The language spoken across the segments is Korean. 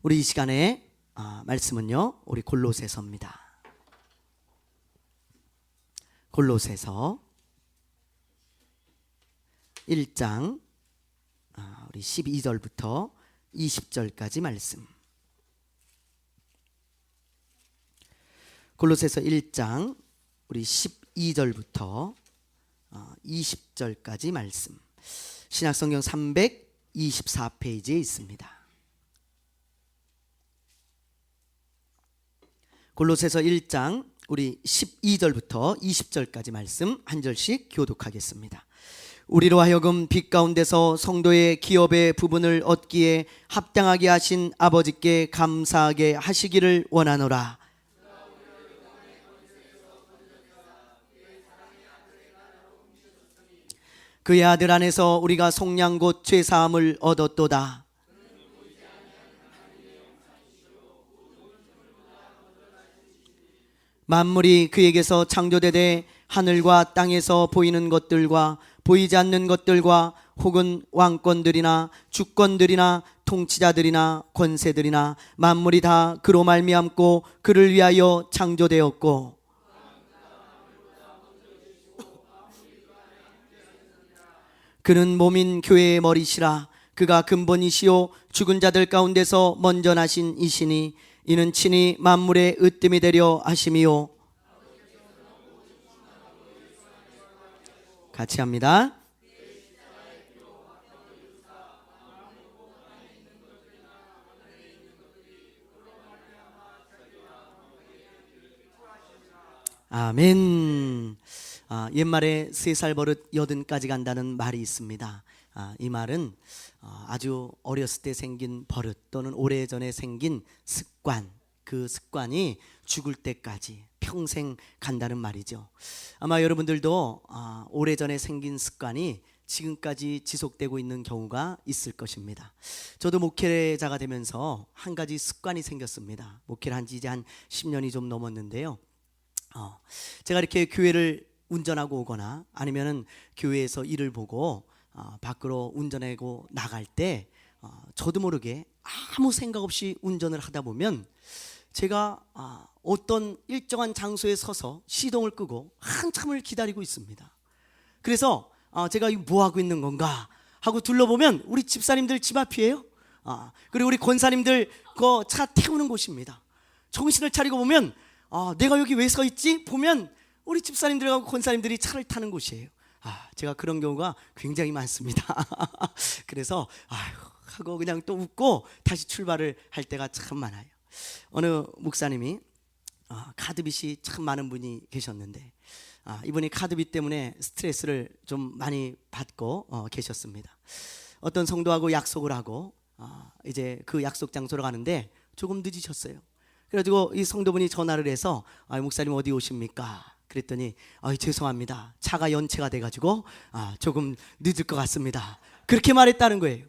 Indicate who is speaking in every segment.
Speaker 1: 우리 이 시간에 말씀은요, 우리 골로새서입니다. 골로새서 1장 우리 12절부터 20절까지 말씀. 골로새서 1장 우리 12절부터 20절까지 말씀. 신약성경 324페이지에 있습니다. 골로새서 1장 우리 12절부터 20절까지 말씀 한 절씩 교독하겠습니다. 우리로 하여금 빛 가운데서 성도의 기업의 부분을 얻기에 합당하게 하신 아버지께 감사하게 하시기를 원하노라. 그의 아들 안에서 우리가 속량 곧 죄사함을 얻었도다. 만물이 그에게서 창조되되 하늘과 땅에서 보이는 것들과 보이지 않는 것들과 혹은 왕권들이나 주권들이나 통치자들이나 권세들이나 만물이 다 그로 말미암고 그를 위하여 창조되었고 그는 몸인 교회의 머리시라. 그가 근본이시요 죽은 자들 가운데서 먼저 나신 이시니 이는 친히 만물의 으뜸이 되려 하심이요. 같이 합니다. 아멘. 옛말에 3살 버릇 80까지 간다는 말이 있습니다. 이 말은 아주 어렸을 때 생긴 버릇 또는 오래전에 생긴 습관, 그 습관이 죽을 때까지 평생 간다는 말이죠. 아마 여러분들도 오래전에 생긴 습관이 지금까지 지속되고 있는 경우가 있을 것입니다. 저도 목회자가 되면서 한 가지 습관이 생겼습니다. 목회를 한 지 이제 한 10년이 좀 넘었는데요. 제가 이렇게 교회를 운전하고 오거나 아니면은 교회에서 일을 보고 밖으로 운전하고 나갈 때 저도 모르게 아무 생각 없이 운전을 하다 보면 제가 어떤 일정한 장소에 서서 시동을 끄고 한참을 기다리고 있습니다. 그래서 제가 뭐 하고 있는 건가 하고 둘러보면 우리 집사님들 집 앞이에요. 그리고 우리 권사님들 그 차 태우는 곳입니다. 정신을 차리고 보면 내가 여기 왜 서 있지? 보면 우리 집사님들하고 권사님들이 차를 타는 곳이에요. 제가 그런 경우가 굉장히 많습니다. 그래서 하고 그냥 또 웃고 다시 출발을 할 때가 참 많아요. 어느 목사님이 카드빚이 참 많은 분이 계셨는데 이분이 카드빚 때문에 스트레스를 좀 많이 받고 계셨습니다. 어떤 성도하고 약속을 하고 이제 그 약속 장소로 가는데 조금 늦으셨어요. 그래가지고 이 성도분이 전화를 해서 목사님 어디 오십니까? 그랬더니 죄송합니다. 차가 연체가 돼가지고 조금 늦을 것 같습니다. 그렇게 말했다는 거예요.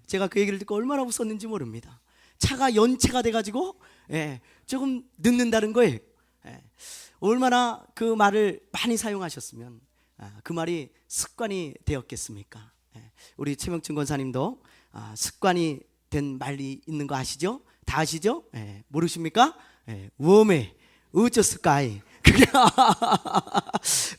Speaker 1: 제가 그 얘기를 듣고 얼마나 웃었는지 모릅니다. 차가 연체가 돼가지고 조금 늦는다는 거예요. 얼마나 그 말을 많이 사용하셨으면 그 말이 습관이 되었겠습니까? 우리 최명춘 권사님도 습관이 된 말이 있는 거 아시죠? 다 아시죠? 모르십니까? 웜에 어쩌스까이. 그게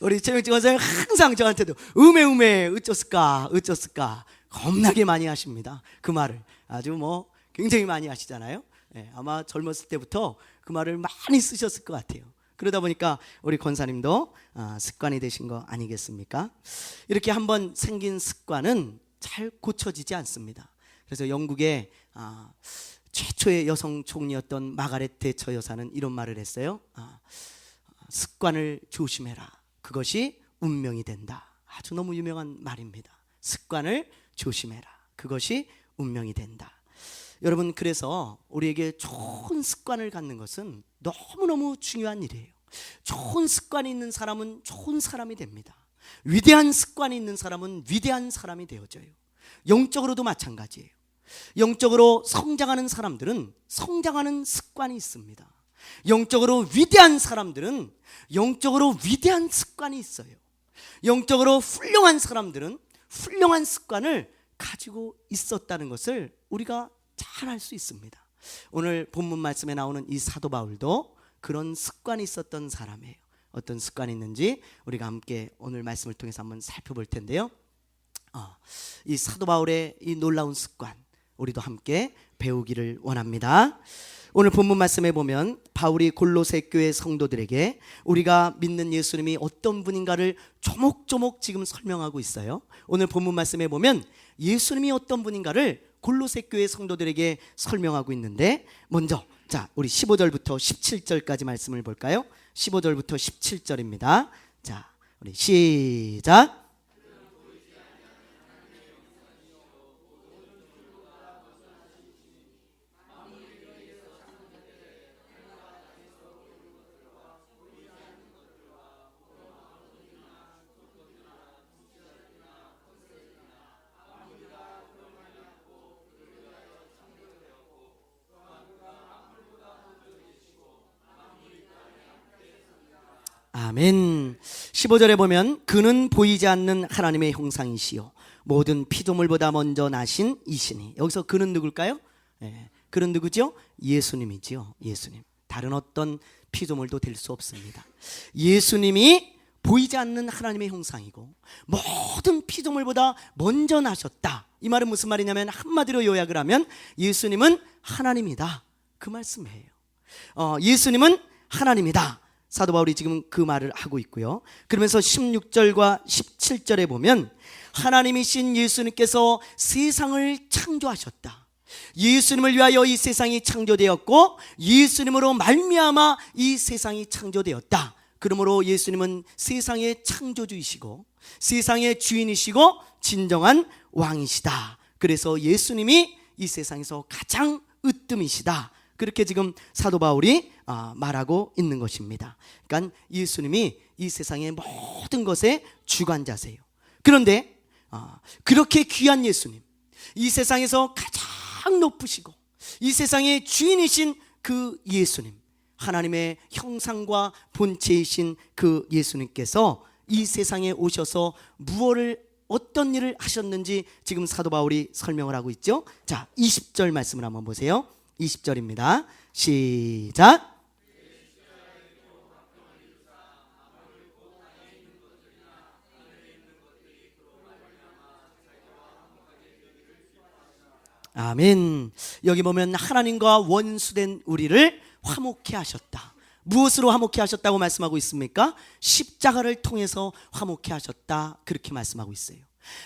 Speaker 1: 우리 최명진 권사님 항상 저한테도 음에 어쩌스까 겁나게 많이 하십니다. 그 말을 아주 뭐 굉장히 많이 하시잖아요. 아마 젊었을 때부터 그 말을 많이 쓰셨을 것 같아요. 그러다 보니까 우리 권사님도 습관이 되신 거 아니겠습니까? 이렇게 한번 생긴 습관은 잘 고쳐지지 않습니다. 그래서 영국의 최초의 여성 총리였던 마가렛 대처 여사는 이런 말을 했어요. 습관을 조심해라. 그것이 운명이 된다. 아주 너무 유명한 말입니다. 습관을 조심해라. 그것이 운명이 된다. 여러분, 그래서 우리에게 좋은 습관을 갖는 것은 너무너무 중요한 일이에요. 좋은 습관이 있는 사람은 좋은 사람이 됩니다. 위대한 습관이 있는 사람은 위대한 사람이 되어져요. 영적으로도 마찬가지예요. 영적으로 성장하는 사람들은 성장하는 습관이 있습니다. 영적으로 위대한 사람들은 영적으로 위대한 습관이 있어요. 영적으로 훌륭한 사람들은 훌륭한 습관을 가지고 있었다는 것을 우리가 잘 알 수 있습니다. 오늘 본문 말씀에 나오는 이 사도 바울도 그런 습관이 있었던 사람이에요. 어떤 습관이 있는지 우리가 함께 오늘 말씀을 통해서 한번 살펴볼 텐데요. 이 사도 바울의 이 놀라운 습관 우리도 함께 배우기를 원합니다. 오늘 본문 말씀에 보면 바울이 골로새 교회 성도들에게 우리가 믿는 예수님이 어떤 분인가를 조목조목 지금 설명하고 있어요. 오늘 본문 말씀에 보면 예수님이 어떤 분인가를 골로새 교회 성도들에게 설명하고 있는데, 먼저 자 우리 15절부터 17절까지 말씀을 볼까요? 15절부터 17절입니다. 자 우리 시작. 아멘. 15절에 보면 그는 보이지 않는 하나님의 형상이시요 모든 피조물보다 먼저 나신 이시니. 여기서 그는 누굴까요? 그는 누구죠? 예수님이죠. 예수님. 다른 어떤 피조물도 될 수 없습니다. 예수님이 보이지 않는 하나님의 형상이고 모든 피조물보다 먼저 나셨다. 이 말은 무슨 말이냐면 한마디로 요약을 하면 예수님은 하나님이다, 그 말씀이에요. 예수님은 하나님이다. 사도 바울이 지금 그 말을 하고 있고요. 그러면서 16절과 17절에 보면 하나님이신 예수님께서 세상을 창조하셨다. 예수님을 위하여 이 세상이 창조되었고 예수님으로 말미암아 이 세상이 창조되었다. 그러므로 예수님은 세상의 창조주이시고 세상의 주인이시고 진정한 왕이시다. 그래서 예수님이 이 세상에서 가장 으뜸이시다. 그렇게 지금 사도 바울이 말하고 있는 것입니다. 그러니까 예수님이 이 세상의 모든 것의 주관자세요. 그런데 그렇게 귀한 예수님, 이 세상에서 가장 높으시고 이 세상의 주인이신 그 예수님, 하나님의 형상과 본체이신 그 예수님께서 이 세상에 오셔서 어떤 일을 하셨는지 지금 사도 바울이 설명을 하고 있죠. 자, 20절 말씀을 한번 보세요. 20절입니다. 시작. 아멘. 여기 보면 하나님과 원수된 우리를 화목케 하셨다. 무엇으로 화목케 하셨다고 말씀하고 있습니까? 십자가를 통해서 화목케 하셨다, 그렇게 말씀하고 있어요.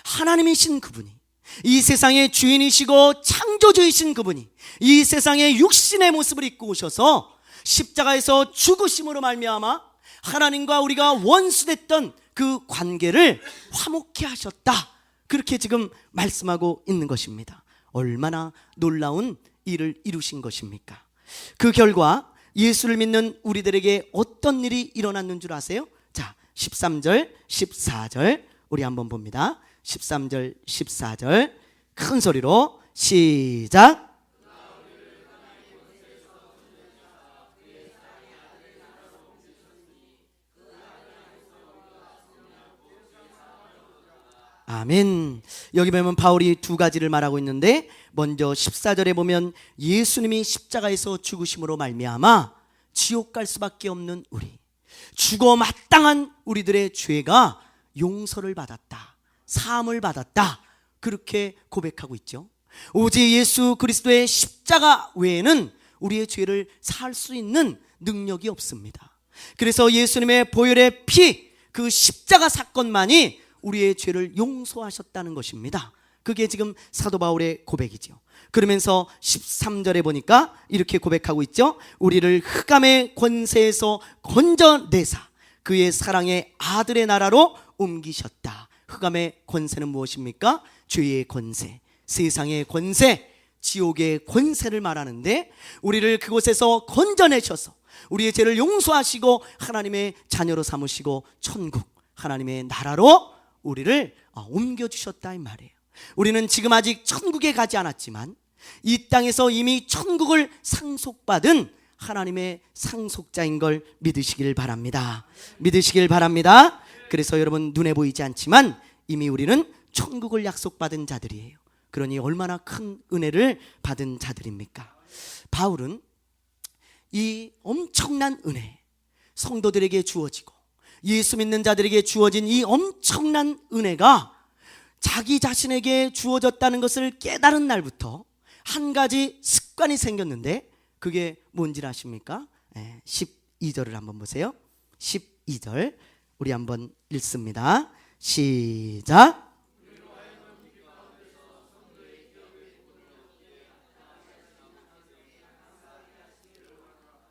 Speaker 1: 하나님이신 그분이, 이 세상의 주인이시고 창조주이신 그분이 이 세상의 육신의 모습을 입고 오셔서 십자가에서 죽으심으로 말미암아 하나님과 우리가 원수됐던 그 관계를 화목케 하셨다, 그렇게 지금 말씀하고 있는 것입니다. 얼마나 놀라운 일을 이루신 것입니까? 그 결과 예수를 믿는 우리들에게 어떤 일이 일어났는 줄 아세요? 자, 13절, 14절 우리 한번 봅니다. 13절, 14절 큰 소리로 시작. 아멘. 여기 보면 바울이 두 가지를 말하고 있는데, 먼저 14절에 보면 예수님이 십자가에서 죽으심으로 말미암아 지옥 갈 수밖에 없는 우리, 죽어 마땅한 우리들의 죄가 용서를 받았다, 사함을 받았다, 그렇게 고백하고 있죠. 오직 예수 그리스도의 십자가 외에는 우리의 죄를 사할 수 있는 능력이 없습니다. 그래서 예수님의 보혈의 피, 그 십자가 사건만이 우리의 죄를 용서하셨다는 것입니다. 그게 지금 사도 바울의 고백이죠. 그러면서 13절에 보니까 이렇게 고백하고 있죠. 우리를 흑암의 권세에서 건져내사 그의 사랑의 아들의 나라로 옮기셨다. 흑암의 권세는 무엇입니까? 죄의 권세, 세상의 권세, 지옥의 권세를 말하는데, 우리를 그곳에서 건져내셔서 우리의 죄를 용서하시고 하나님의 자녀로 삼으시고 천국, 하나님의 나라로 우리를 옮겨주셨다, 이 말이에요. 우리는 지금 아직 천국에 가지 않았지만 이 땅에서 이미 천국을 상속받은 하나님의 상속자인 걸 믿으시길 바랍니다. 믿으시길 바랍니다. 그래서 여러분, 눈에 보이지 않지만 이미 우리는 천국을 약속받은 자들이에요. 그러니 얼마나 큰 은혜를 받은 자들입니까? 바울은 이 엄청난 은혜, 성도들에게 주어지고 예수 믿는 자들에게 주어진 이 엄청난 은혜가 자기 자신에게 주어졌다는 것을 깨달은 날부터 한 가지 습관이 생겼는데, 그게 뭔지 아십니까? 12절을 한번 보세요. 12절 우리 한번 읽습니다. 시작.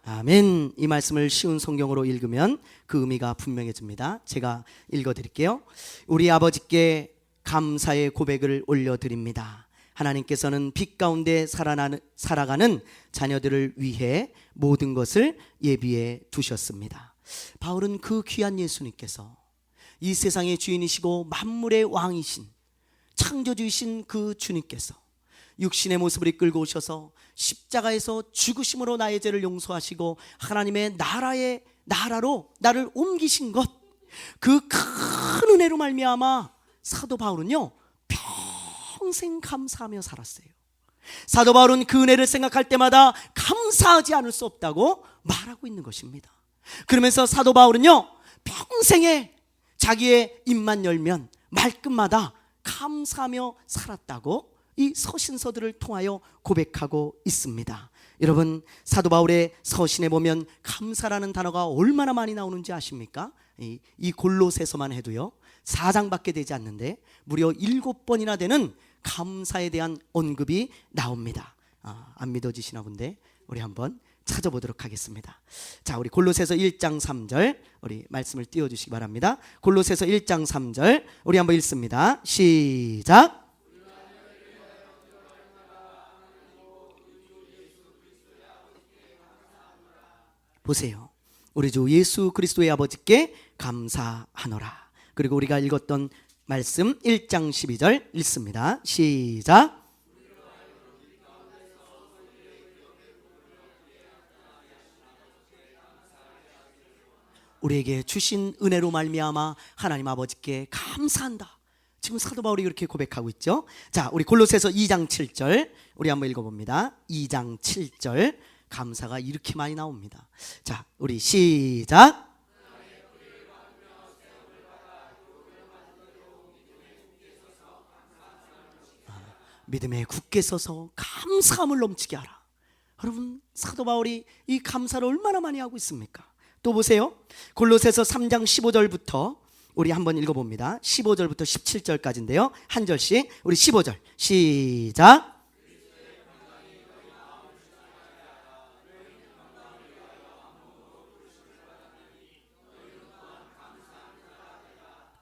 Speaker 1: 아멘. 이 말씀을 쉬운 성경으로 읽으면 그 의미가 분명해집니다. 제가 읽어드릴게요. 우리 아버지께 감사의 고백을 올려드립니다. 하나님께서는 빛 가운데 살아가는 자녀들을 위해 모든 것을 예비해 두셨습니다. 바울은 그 귀한 예수님께서 이 세상의 주인이시고 만물의 왕이신 창조주이신 그 주님께서 육신의 모습을 이끌고 오셔서 십자가에서 죽으심으로 나의 죄를 용서하시고 하나님의 나라로 나를 옮기신 것, 그 큰 은혜로 말미암아 사도 바울은요 평생 감사하며 살았어요. 사도 바울은 그 은혜를 생각할 때마다 감사하지 않을 수 없다고 말하고 있는 것입니다. 그러면서 사도 바울은요 평생에 자기의 입만 열면 말끝마다 감사하며 살았다고 이 서신서들을 통하여 고백하고 있습니다. 여러분, 사도 바울의 서신에 보면 감사라는 단어가 얼마나 많이 나오는지 아십니까? 이 골로새서만 해도요 4장밖에 되지 않는데 무려 7번이나 되는 감사에 대한 언급이 나옵니다. 안 믿어지시나 본데 우리 한번 찾아보도록 하겠습니다. 자, 우리 골로새서 1장 3절 우리 말씀을 띄워주시기 바랍니다. 골로새서 1장 3절 우리 한번 읽습니다. 시작. 보세요. 우리 주 예수 그리스도의 아버지께 감사하노라. 그리고 우리가 읽었던 말씀 1장 12절 읽습니다. 시작. 우리에게 주신 은혜로 말미암아 하나님 아버지께 감사한다. 지금 사도 바울이 그렇게 고백하고 있죠. 자, 우리 골로새서 2장 7절 우리 한번 읽어봅니다. 2장 7절 감사가 이렇게 많이 나옵니다. 자, 우리 시작. 믿음에 굳게 서서 감사함을 넘치게 하라. 여러분, 사도 바울이 이 감사를 얼마나 많이 하고 있습니까? 또 보세요. 골로새서 3장 15절부터 우리 한번 읽어봅니다. 15절부터 17절까지인데요 한 절씩 우리 15절 시작.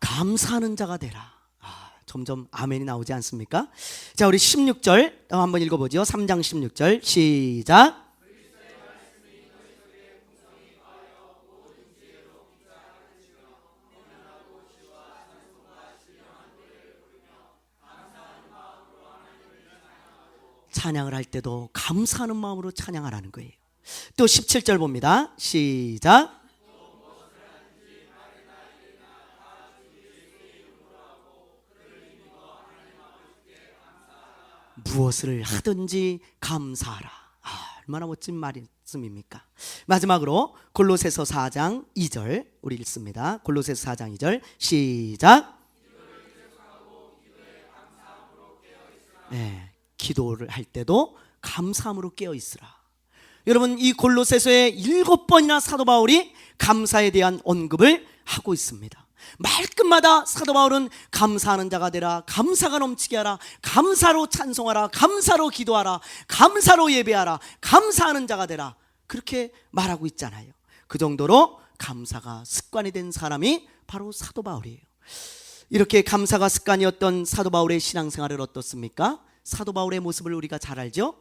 Speaker 1: 감사하는 자가 되라. 점점 아멘이 나오지 않습니까? 자, 우리 16절 한번 읽어보죠. 3장 16절 시작. 찬양을 할 때도 감사하는 마음으로 찬양하라는 거예요. 또 17절 봅니다. 시작. 무엇을 하든지 감사하라. 얼마나 멋진 말씀입니까? 마지막으로 골로새서 4장 2절 우리 읽습니다. 골로새서 4장 2절 시작. 네, 기도를 할 때도 감사함으로 깨어 있으라. 여러분, 이 골로새서에 7번이나 사도 바울이 감사에 대한 언급을 하고 있습니다. 말끝마다 사도 바울은 감사하는 자가 되라, 감사가 넘치게 하라, 감사로 찬송하라, 감사로 기도하라, 감사로 예배하라, 감사하는 자가 되라, 그렇게 말하고 있잖아요. 그 정도로 감사가 습관이 된 사람이 바로 사도 바울이에요. 이렇게 감사가 습관이었던 사도 바울의 신앙생활을 어떻습니까? 사도 바울의 모습을 우리가 잘 알죠?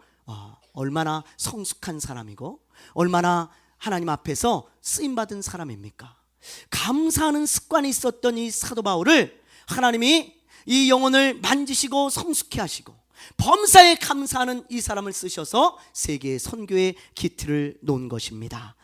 Speaker 1: 얼마나 성숙한 사람이고 얼마나 하나님 앞에서 쓰임받은 사람입니까? 감사하는 습관이 있었던 이 사도 바울을 하나님이 이 영혼을 만지시고 성숙케 하시고 범사에 감사하는 이 사람을 쓰셔서 세계의 선교의 기틀을 놓은 것입니다.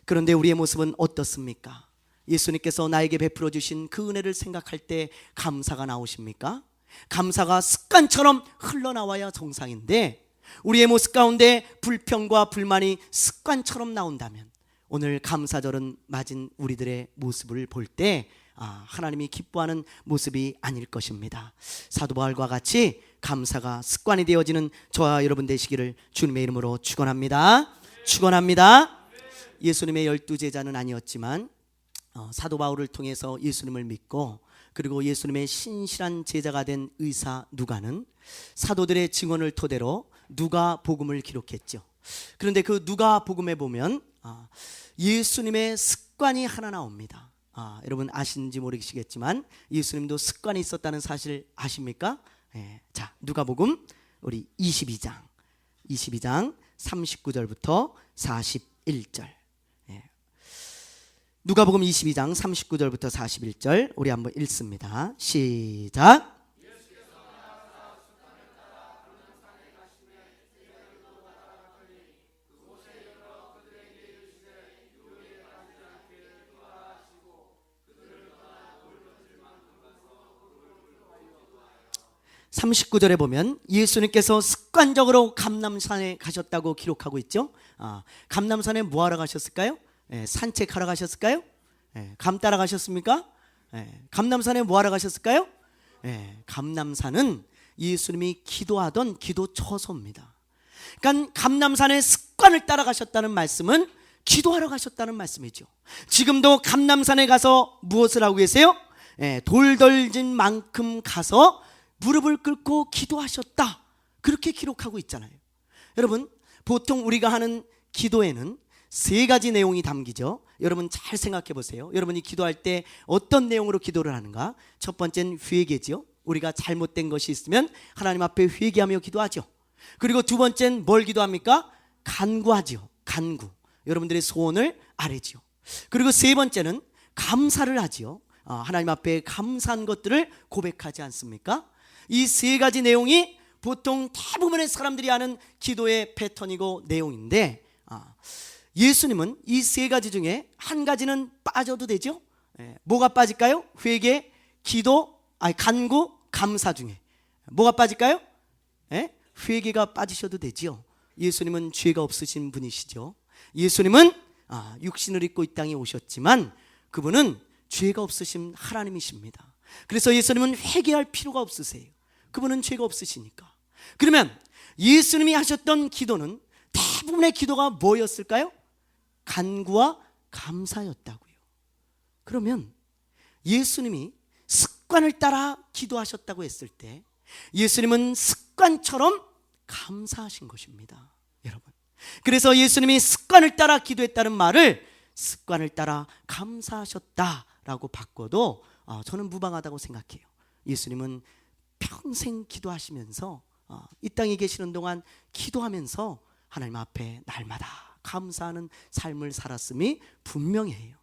Speaker 1: 그런데 우리의 모습은 어떻습니까? 예수님께서 나에게 베풀어 주신 그 은혜를 생각할 때 감사가 나오십니까? 감사가 습관처럼 흘러나와야 정상인데 우리의 모습 가운데 불평과 불만이 습관처럼 나온다면 오늘 감사절은 맞은 우리들의 모습을 볼 때 하나님이 기뻐하는 모습이 아닐 것입니다. 사도 바울과 같이 감사가 습관이 되어지는 저와 여러분 되시기를 주님의 이름으로 축원합니다. 축원합니다. 예수님의 12제자는 아니었지만 사도 바울을 통해서 예수님을 믿고 그리고 예수님의 신실한 제자가 된 의사 누가는 사도들의 증언을 토대로 누가복음을 기록했죠. 그런데 그 누가복음에 보면 예수님의 습관이 하나 나옵니다. 여러분 아시는지 모르시겠지만 예수님도 습관이 있었다는 사실 아십니까? 자, 누가복음 우리 22장 39절부터 41절. 누가복음 22장 39절부터 41절 우리 한번 읽습니다. 시작. (39절에) 보면 예수님께서 습관적으로 감람산에 가셨다고 기록하고 있죠. 감람산에 뭐 하러 가셨을까요? 산책하러 가셨을까요? 감 따라 가셨습니까? 감람산에 뭐 하러 가셨을까요? 감람산은 예수님이 기도하던 기도 처소입니다. 그러니까 감람산의 습관을 따라 가셨다는 말씀은 기도하러 가셨다는 말씀이죠. 지금도 감람산에 가서 무엇을 하고 계세요? 돌 던진 만큼 가서 무릎을 꿇고 기도하셨다, 그렇게 기록하고 있잖아요. 여러분, 보통 우리가 하는 기도에는 세 가지 내용이 담기죠. 여러분 잘 생각해 보세요. 여러분이 기도할 때 어떤 내용으로 기도를 하는가? 첫 번째는 회개죠. 우리가 잘못된 것이 있으면 하나님 앞에 회개하며 기도하죠. 그리고 두 번째는 뭘 기도합니까? 간구하죠. 간구, 여러분들의 소원을 아뢰죠. 그리고 세 번째는 감사를 하죠. 하나님 앞에 감사한 것들을 고백하지 않습니까? 이 세 가지 내용이 보통 대부분의 사람들이 하는 기도의 패턴이고 내용인데, 예수님은 이 세 가지 중에 한 가지는 빠져도 되죠. 뭐가 빠질까요? 회개, 기도, 간구, 감사 중에 뭐가 빠질까요? 회개가 빠지셔도 되죠. 예수님은 죄가 없으신 분이시죠. 예수님은 육신을 입고 이 땅에 오셨지만 그분은 죄가 없으신 하나님이십니다. 그래서 예수님은 회개할 필요가 없으세요. 그분은 죄가 없으시니까. 그러면 예수님이 하셨던 기도는 대부분의 기도가 뭐였을까요? 간구와 감사였다고요. 그러면 예수님이 습관을 따라 기도하셨다고 했을 때 예수님은 습관처럼 감사하신 것입니다, 여러분. 그래서 예수님이 습관을 따라 기도했다는 말을 습관을 따라 감사하셨다라고 바꿔도 저는 무방하다고 생각해요. 예수님은 평생 기도하시면서 이 땅에 계시는 동안 기도하면서 하나님 앞에 날마다 감사하는 삶을 살았음이 분명해요.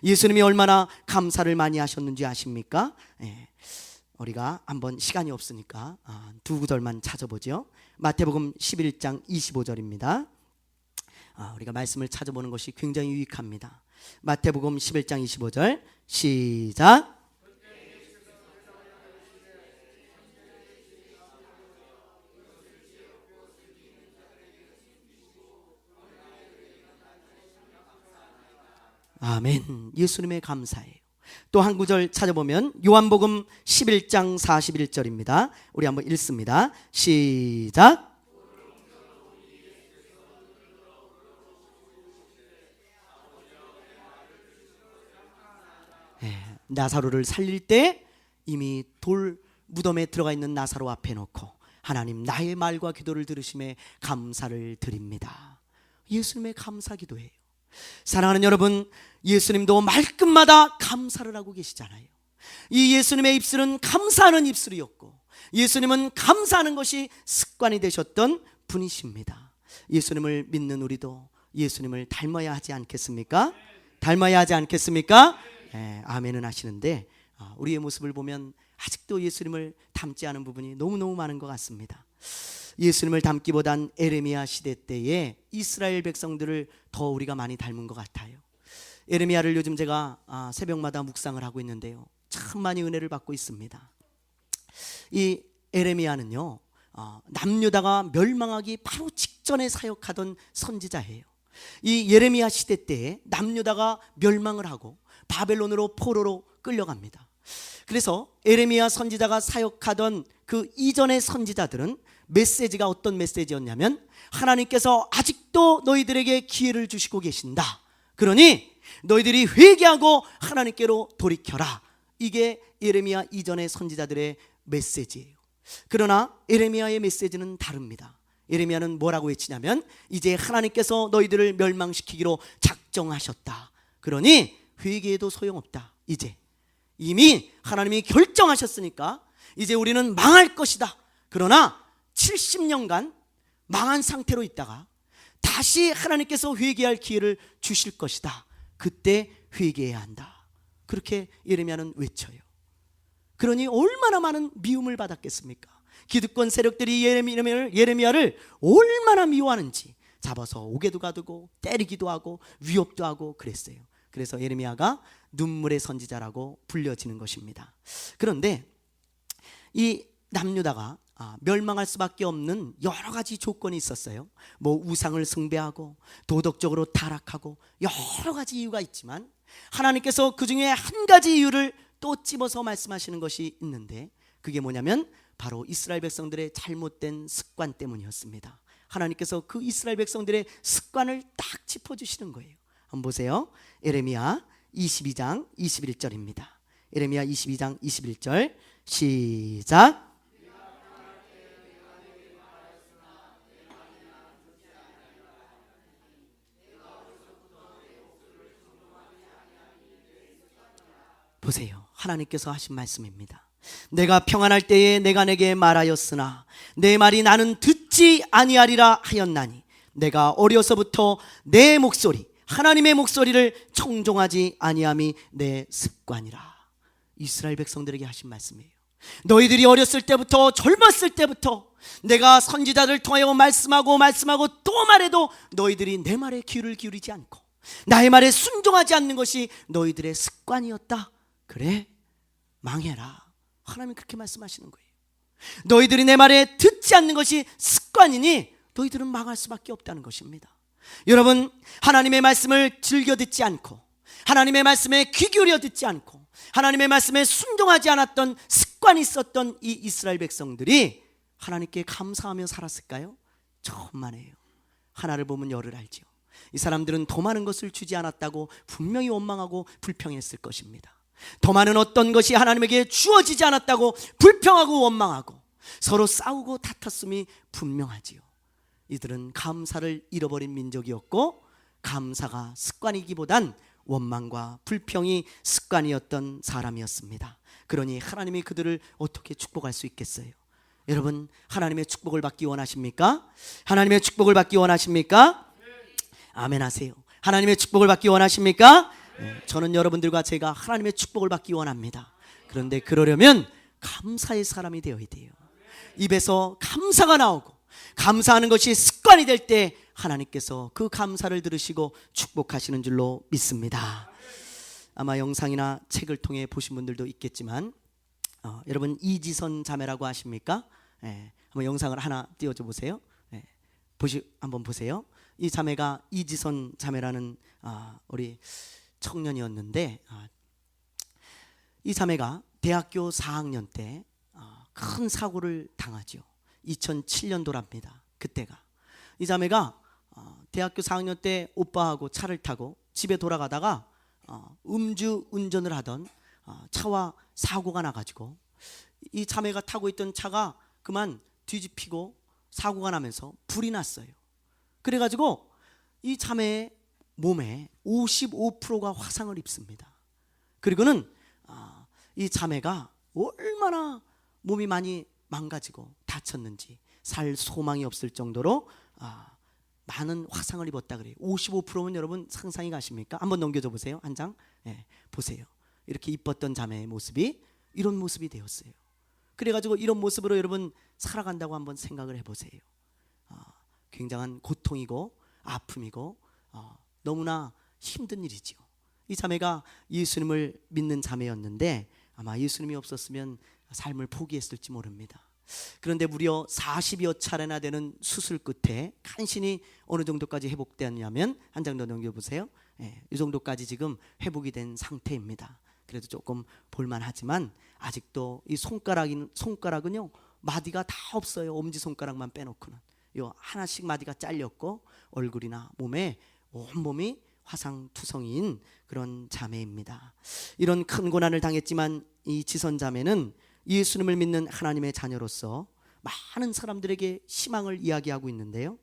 Speaker 1: 예수님이 얼마나 감사를 많이 하셨는지 아십니까? 우리가 한번 시간이 없으니까 두 구절만 찾아보죠. 마태복음 11장 25절입니다. 우리가 말씀을 찾아보는 것이 굉장히 유익합니다. 마태복음 11장 25절 시작. 아멘. 예수님의 감사예요. 또 한 구절 찾아보면 요한복음 11장 41절입니다. 우리 한번 읽습니다. 시작. 나사로를 살릴 때 이미 돌 무덤에 들어가 있는 나사로 앞에 놓고 하나님, 나의 말과 기도를 들으심에 감사를 드립니다. 예수님의 감사 기도예요. 사랑하는 여러분, 예수님도 말끝마다 감사를 하고 계시잖아요. 이 예수님의 입술은 감사하는 입술이었고 예수님은 감사하는 것이 습관이 되셨던 분이십니다. 예수님을 믿는 우리도 예수님을 닮아야 하지 않겠습니까? 닮아야 하지 않겠습니까? 아멘은 하시는데 우리의 모습을 보면 아직도 예수님을 닮지 않은 부분이 너무너무 많은 것 같습니다. 예수님을 닮기보단 에레미야 시대 때에 이스라엘 백성들을 더 우리가 많이 닮은 것 같아요. 에레미야를 요즘 제가 새벽마다 묵상을 하고 있는데요, 참 많이 은혜를 받고 있습니다. 이 에레미야는요, 남유다가 멸망하기 바로 직전에 사역하던 선지자예요. 이 예레미야 시대 때에 남유다가 멸망을 하고 바벨론으로 포로로 끌려갑니다. 그래서 예레미야 선지자가 사역하던 그 이전의 선지자들은 메시지가 어떤 메시지였냐면, 하나님께서 아직도 너희들에게 기회를 주시고 계신다. 그러니 너희들이 회개하고 하나님께로 돌이켜라. 이게 예레미야 이전의 선지자들의 메시지예요. 그러나 예레미야의 메시지는 다릅니다. 예레미야는 뭐라고 외치냐면, 이제 하나님께서 너희들을 멸망시키기로 작정하셨다. 그러니 회개해도 소용없다. 이제 이미 하나님이 결정하셨으니까 이제 우리는 망할 것이다. 그러나 70년간 망한 상태로 있다가 다시 하나님께서 회개할 기회를 주실 것이다. 그때 회개해야 한다. 그렇게 예레미야는 외쳐요. 그러니 얼마나 많은 미움을 받았겠습니까? 기득권 세력들이 예레미야를 얼마나 미워하는지 잡아서 옥에도 가두고 때리기도 하고 위협도 하고 그랬어요. 그래서 예레미야가 눈물의 선지자라고 불려지는 것입니다. 그런데 이 남유다가 멸망할 수밖에 없는 여러 가지 조건이 있었어요. 뭐 우상을 숭배하고 도덕적으로 타락하고 여러 가지 이유가 있지만, 하나님께서 그 중에 한 가지 이유를 또 집어서 말씀하시는 것이 있는데, 그게 뭐냐면 바로 이스라엘 백성들의 잘못된 습관 때문이었습니다. 하나님께서 그 이스라엘 백성들의 습관을 딱 짚어주시는 거예요. 한번 보세요. 예레미야 22장 21절입니다. 예레미야 22장 21절 시작. 보세요. 하나님께서 하신 말씀입니다. 내가 평안할 때에 내가 내게 말하였으나 내 말이 나는 듣지 아니하리라 하였나니, 내가 어려서부터 내 목소리, 하나님의 목소리를 청종하지 아니함이 내 습관이라. 이스라엘 백성들에게 하신 말씀이에요. 너희들이 어렸을 때부터, 젊었을 때부터 내가 선지자를 통하여 말씀하고 또 말해도 너희들이 내 말에 귀를 기울이지 않고 나의 말에 순종하지 않는 것이 너희들의 습관이었다. 그래, 망해라. 하나님이 그렇게 말씀하시는 거예요. 너희들이 내 말에 듣지 않는 것이 습관이니 너희들은 망할 수밖에 없다는 것입니다. 여러분, 하나님의 말씀을 즐겨 듣지 않고 하나님의 말씀에 귀 기울여 듣지 않고 하나님의 말씀에 순종하지 않았던 습관이 있었던 이 이스라엘 백성들이 하나님께 감사하며 살았을까요? 천만에요. 하나를 보면 열을 알죠. 이 사람들은 더 많은 것을 주지 않았다고 분명히 원망하고 불평했을 것입니다. 더 많은 어떤 것이 하나님에게 주어지지 않았다고 불평하고 원망하고 서로 싸우고 다퉜음이 분명하지요. 이들은 감사를 잃어버린 민족이었고, 감사가 습관이기보단 원망과 불평이 습관이었던 사람이었습니다. 그러니 하나님이 그들을 어떻게 축복할 수 있겠어요? 여러분, 하나님의 축복을 받기 원하십니까? 하나님의 축복을 받기 원하십니까? 아멘 하세요. 하나님의 축복을 받기 원하십니까? 저는 여러분들과 제가 하나님의 축복을 받기 원합니다. 그런데 그러려면 감사의 사람이 되어야 돼요. 입에서 감사가 나오고 감사하는 것이 습관이 될 때 하나님께서 그 감사를 들으시고 축복하시는 줄로 믿습니다. 아마 영상이나 책을 통해 보신 분들도 있겠지만, 여러분 이지선 자매라고 아십니까? 한번 영상을 하나 띄워줘 보세요. 한번 보세요. 이 자매가 이지선 자매라는 우리 청년이었는데, 이 자매가 대학교 4학년 때 큰 사고를 당하죠. 2007년도랍니다. 그때가 이 자매가 대학교 4학년 때 오빠하고 차를 타고 집에 돌아가다가 음주 운전을 하던 차와 사고가 나가지고 이 자매가 타고 있던 차가 그만 뒤집히고 사고가 나면서 불이 났어요. 그래가지고 이 자매의 몸에 55%가 화상을 입습니다. 그리고는 이 자매가 얼마나 몸이 많이 망가지고 다쳤는지 살 소망이 없을 정도로 많은 화상을 입었다 그래요. 55%면 여러분 상상이 가십니까? 한번 넘겨줘 보세요. 한 장. 보세요. 이렇게 이뻤던 자매의 모습이 이런 모습이 되었어요. 그래가지고 이런 모습으로 여러분 살아간다고 한번 생각을 해보세요. 굉장한 고통이고 아픔이고 너무나 힘든 일이죠. 이 자매가 예수님을 믿는 자매였는데 아마 예수님이 없었으면 삶을 포기했을지 모릅니다. 그런데 무려 40여 차례나 되는 수술 끝에 간신히 어느 정도까지 회복되었냐면, 한 장 더 넘겨보세요. 이 정도까지 지금 회복이 된 상태입니다. 그래도 조금 볼만하지만 아직도 이 손가락은요 마디가 다 없어요. 엄지손가락만 빼놓고는 요 하나씩 마디가 잘렸고, 얼굴이나 몸에 온몸이 화상투성이인 그런 자매입니다. 이런 큰 고난을 당했지만 이 지선 자매는 예수님을 믿는 하나님의 자녀로서 많은 사람들에게 희망을 이야기하고 있는데요,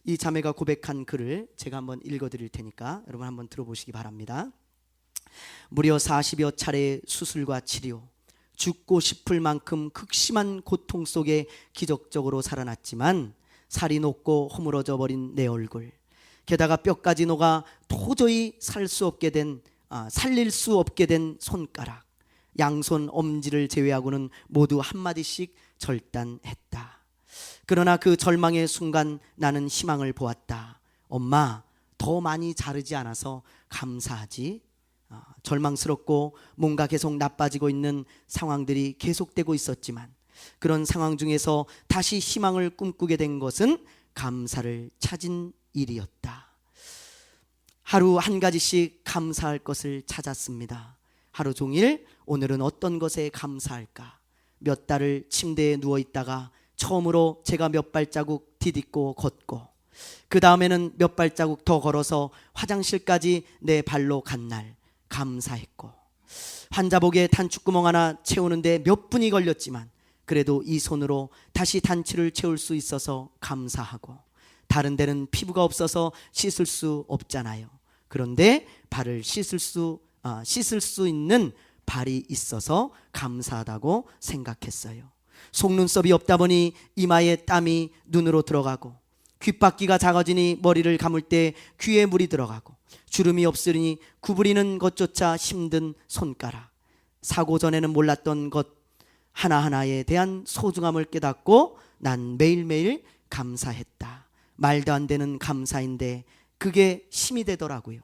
Speaker 1: 이 자매가 고백한 글을 제가 한번 읽어드릴 테니까 여러분 한번 들어보시기 바랍니다. 무려 40여 차례의 수술과 치료, 죽고 싶을 만큼 극심한 고통 속에 기적적으로 살아났지만 살이 녹고 허물어져 버린 내 얼굴, 게다가 뼈까지 녹아 도저히 살릴 수 없게 된 손가락, 양손 엄지를 제외하고는 모두 한마디씩 절단했다. 그러나 그 절망의 순간 나는 희망을 보았다. 엄마, 더 많이 자르지 않아서 감사하지. 절망스럽고 뭔가 계속 나빠지고 있는 상황들이 계속되고 있었지만, 그런 상황 중에서 다시 희망을 꿈꾸게 된 것은 감사를 찾은 일이었다. 하루 한 가지씩 감사할 것을 찾았습니다. 하루 종일 오늘은 어떤 것에 감사할까? 몇 달을 침대에 누워 있다가 처음으로 제가 몇 발자국 디딛고 걷고, 그 다음에는 몇 발자국 더 걸어서 화장실까지 내 발로 간 날 감사했고, 환자복에 단축구멍 하나 채우는데 몇 분이 걸렸지만 그래도 이 손으로 다시 단추를 채울 수 있어서 감사하고, 다른 데는 피부가 없어서 씻을 수 없잖아요. 그런데 발을 씻을 수 있는 발이 있어서 감사하다고 생각했어요. 속눈썹이 없다 보니 이마에 땀이 눈으로 들어가고, 귓바퀴가 작아지니 머리를 감을 때 귀에 물이 들어가고, 주름이 없으니 구부리는 것조차 힘든 손가락, 사고 전에는 몰랐던 것 하나하나에 대한 소중함을 깨닫고 난 매일매일 감사했다. 말도 안 되는 감사인데 그게 힘이 되더라고요.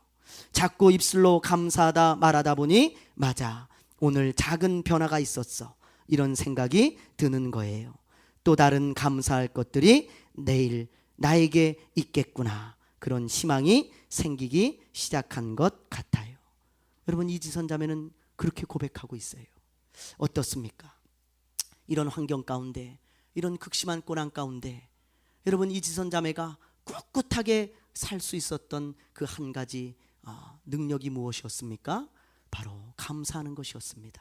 Speaker 1: 자꾸 입술로 감사하다 말하다 보니 맞아, 오늘 작은 변화가 있었어, 이런 생각이 드는 거예요. 또 다른 감사할 것들이 내일 나에게 있겠구나, 그런 희망이 생기기 시작한 것 같아요. 여러분, 이지선 자매는 그렇게 고백하고 있어요. 어떻습니까? 이런 환경 가운데, 이런 극심한 고난 가운데 여러분, 이지선 자매가 꿋꿋하게 살 수 있었던 그 한 가지 능력이 무엇이었습니까? 바로 감사하는 것이었습니다.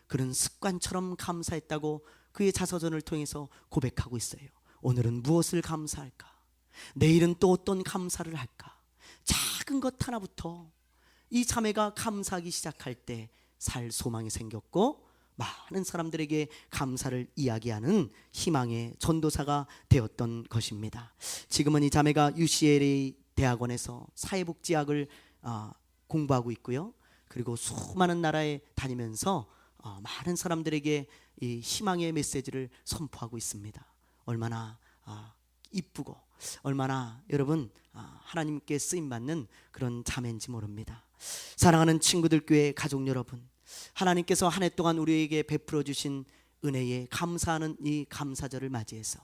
Speaker 1: 그런 습관처럼 감사했다고 그의 자서전을 통해서 고백하고 있어요. 오늘은 무엇을 감사할까? 내일은 또 어떤 감사를 할까? 작은 것 하나부터 이 자매가 감사하기 시작할 때 살 소망이 생겼고, 많은 사람들에게 감사를 이야기하는 희망의 전도사가 되었던 것입니다. 지금은 이 자매가 UCLA 대학원에서 사회복지학을 공부하고 있고요. 그리고 수많은 나라에 다니면서 많은 사람들에게 이 희망의 메시지를 선포하고 있습니다. 얼마나 이쁘고 얼마나 여러분 하나님께 쓰임받는 그런 자매인지 모릅니다. 사랑하는 친구들, 교회 가족 여러분, 하나님께서 한 해 동안 우리에게 베풀어 주신 은혜에 감사하는 이 감사절을 맞이해서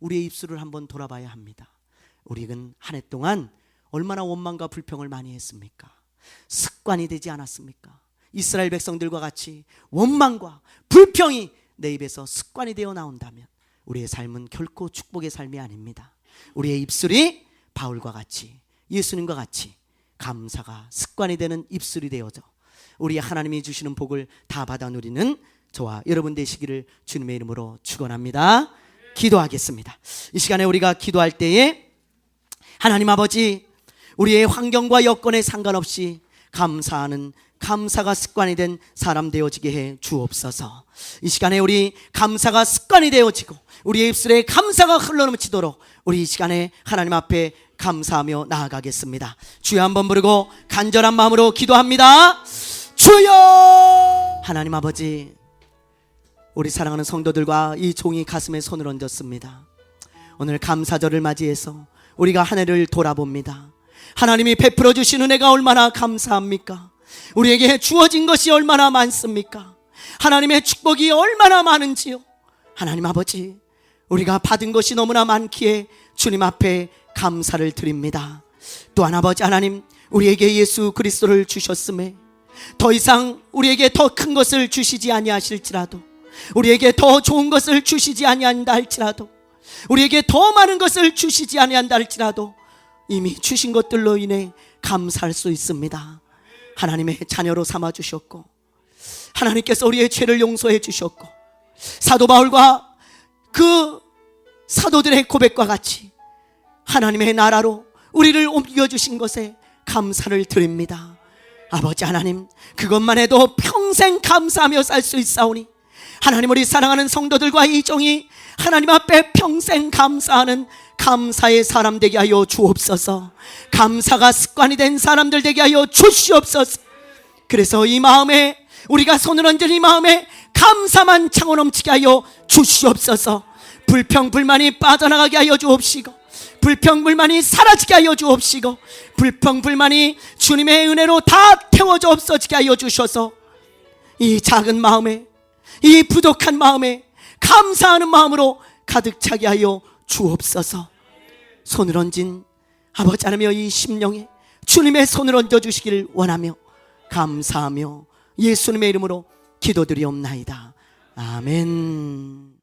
Speaker 1: 우리의 입술을 한번 돌아봐야 합니다. 우리는 한 해 동안 얼마나 원망과 불평을 많이 했습니까? 습관이 되지 않았습니까? 이스라엘 백성들과 같이 원망과 불평이 내 입에서 습관이 되어 나온다면 우리의 삶은 결코 축복의 삶이 아닙니다. 우리의 입술이 바울과 같이, 예수님과 같이 감사가 습관이 되는 입술이 되어져 우리 하나님이 주시는 복을 다 받아 누리는 저와 여러분 되시기를 주님의 이름으로 축원합니다. 기도하겠습니다. 이 시간에 우리가 기도할 때에 하나님 아버지, 우리의 환경과 여건에 상관없이 감사하는 감사가 습관이 된 사람 되어지게 해 주옵소서. 이 시간에 우리 감사가 습관이 되어지고 우리의 입술에 감사가 흘러넘치도록 우리 이 시간에 하나님 앞에 감사하며 나아가겠습니다. 주여 한번 부르고 간절한 마음으로 기도합니다. 주여! 하나님 아버지, 우리 사랑하는 성도들과 이 종이 가슴에 손을 얹었습니다. 오늘 감사절을 맞이해서 우리가 한 해를 돌아봅니다. 하나님이 베풀어 주신 은혜가 얼마나 감사합니까? 우리에게 주어진 것이 얼마나 많습니까? 하나님의 축복이 얼마나 많은지요. 하나님 아버지, 우리가 받은 것이 너무나 많기에 주님 앞에 감사를 드립니다. 또한 아버지 하나님, 우리에게 예수 그리스도를 주셨음에 더 이상 우리에게 더 큰 것을 주시지 아니하실지라도, 우리에게 더 좋은 것을 주시지 아니한다 할지라도, 우리에게 더 많은 것을 주시지 아니한다 할지라도 이미 주신 것들로 인해 감사할 수 있습니다. 하나님의 자녀로 삼아 주셨고, 하나님께서 우리의 죄를 용서해 주셨고, 사도 바울과 그 사도들의 고백과 같이 하나님의 나라로 우리를 옮겨주신 것에 감사를 드립니다. 아버지 하나님, 그것만 해도 평생 감사하며 살 수 있사오니 하나님, 우리 사랑하는 성도들과 이 종이 하나님 앞에 평생 감사하는 감사의 사람 되게 하여 주옵소서. 감사가 습관이 된 사람들 되게 하여 주시옵소서. 그래서 이 마음에, 우리가 손을 얹은 이 마음에 감사만 창호 넘치게 하여 주시옵소서. 불평불만이 빠져나가게 하여 주옵시고, 불평불만이 사라지게 하여 주옵시고, 불평불만이 주님의 은혜로 다 태워져 없어지게 하여 주셔서 이 작은 마음에, 이 부족한 마음에 감사하는 마음으로 가득 차게 하여 주옵소서. 손을 얹은 아버지 하나며 이 심령에 주님의 손을 얹어주시기를 원하며 감사하며 예수님의 이름으로 기도드리옵나이다. 아멘.